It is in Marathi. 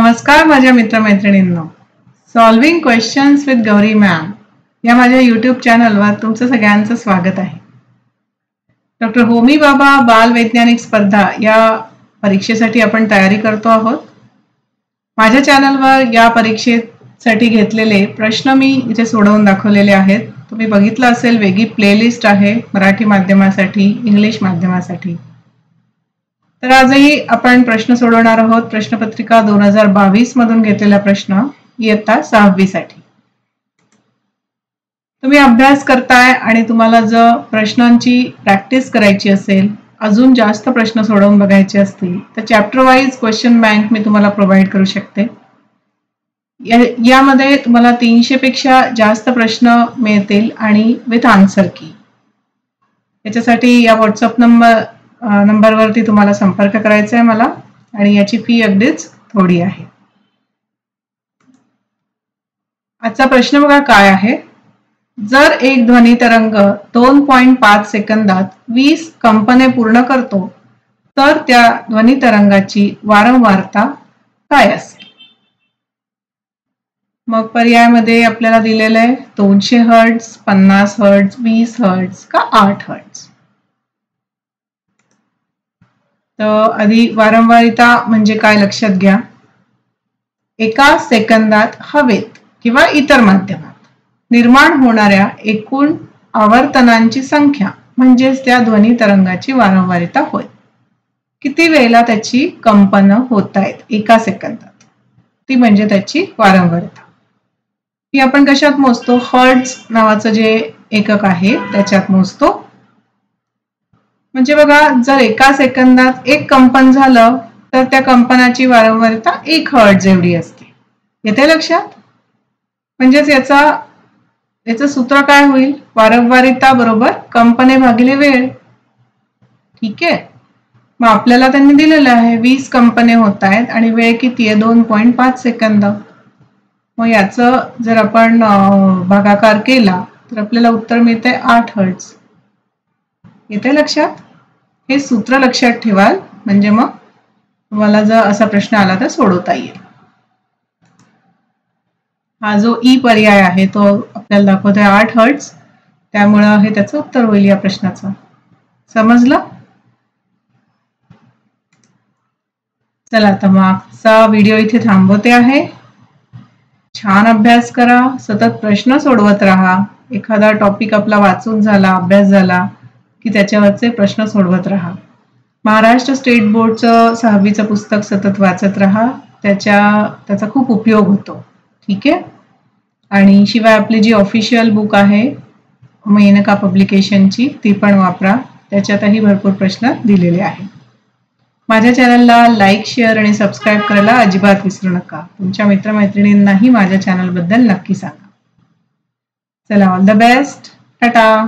नमस्कार माझ्या मित्रमैत्रिणींनो, solving questions with Gauri ma'am या माझ्या यूट्यूब चॅनलवर तुमचं सगळ्यांचं स्वागत आहे. डॉक्टर होमी बाबा बाल वैज्ञानिक स्पर्धा या परीक्षेसाठी आपण तयारी करतो आहोत. माझ्या चॅनलवर या परीक्षेसाठी घेतलेले प्रश्न मी इथे सोडवून दाखवलेले आहेत. तुम्ही बघितलं असेल, वेगळी प्लेलिस्ट आहे मराठी माध्यमासाठी, इंग्लिश माध्यमासाठी. तर आजही आपण प्रश्न सोडवणार आहोत. प्रश्नपत्रिका 2022 मधून घेतलेला प्रश्न इयत्ता 6वी साठी. तुम्ही अभ्यास करताय आणि तुम्हाला जर प्रश्नांची प्रॅक्टिस करायची असेल, अजून जास्त प्रश्न सोडवून बघायचे असतील तर चॅप्टर वाईज क्वेश्चन बँक मी तुम्हाला प्रोव्हाइड करू शकते. यामध्ये तुम्हाला 300 पेक्षा जास्त प्रश्न मिळतील आणि विथ आन्सर की. याच्यासाठी या व्हॉट्सअप नंबरवरती तुम्हाला संपर्क करायचा आहे मला, आणि याची फी अगदीच थोडी आहे. आजचा प्रश्न बघा काय आहे. जर एक ध्वनी तरंग 2.5 सेकंदात 20 कंपने पूर्ण करतो तर त्या ध्वनी तरंगाची वारंवारता काय असेल? मग पर्यायामध्ये आपल्याला दिलेलं आहे 200 हर्ट्ज, 50 हर्ट्ज, 20 हर्ट्ज का 8 हर्ट्ज. तर आधी वारंवारिता म्हणजे काय लक्षात घ्या. एका सेकंदात हवेत किंवा इतर माध्यमात निर्माण होणाऱ्या एकूण आवर्तनांची संख्या म्हणजेच त्या ध्वनी तरंगाची वारंवारिता होय. किती वेळेला त्याची कंपनं होत आहेत एका सेकंदात, ती म्हणजे त्याची वारंवारिता. ही आपण कशात मोजतो? हर्ट्ज नावाचं जे एकक आहे त्याच्यात मोजतो. म्हणजे बघा, जर एका सेकंदात एक कंपन झालं तर त्या कंपनाची वारंवारता 1 हर्ट्ज एवढी असते. येते लक्षात? म्हणजेच याचं सूत्र काय होईल? वारंवारिता बरोबर कंपने भागिले वेळ. ठीक आहे. मग आपल्याला त्यांनी दिलेलं आहे 20 कंपने होत आहेत आणि वेळ किती आहे? 2.5 सेकंद. मग याचं जर आपण भागाकार केला तर आपल्याला उत्तर मिळते 8 हर्ट्ज. येते लक्षात? हे सूत्र लक्षात ठेवाल म्हणजे मग तुम्हाला जर असा प्रश्न आला तर सोडवता येईल. हा जो ई पर्याय आहे तो आपल्याला दाखवतोय 8 हर्ट्ज, त्यामुळं हे त्याचं उत्तर होईल या प्रश्नाचं. समजलं? चला आता मग आजचा व्हिडिओ इथे थांबवते आहे. छान अभ्यास करा, सतत प्रश्न सोडवत राहा. एखादा टॉपिक आपला वाचून झाला, अभ्यास झाला की त्याच्यावरचे प्रश्न सोडवत राहा. महाराष्ट्र स्टेट बोर्डचं 6वीचं पुस्तक सतत वाचत राहा, त्याचा खूप उपयोग होतो. ठीक आहे. आणि शिवाय आपली जी ऑफिशियल बुक आहे मेनका पब्लिकेशनची ती पण वापरा, त्याच्यातही भरपूर प्रश्न दिलेले आहेत. माझ्या चॅनलला लाईक, शेअर आणि सबस्क्राईब करायला अजिबात विसरू नका. तुमच्या मित्रमैत्रिणींनाही माझ्या चॅनलबद्दल नक्की सांगा. चला, ऑल द बेस्ट. टाटा.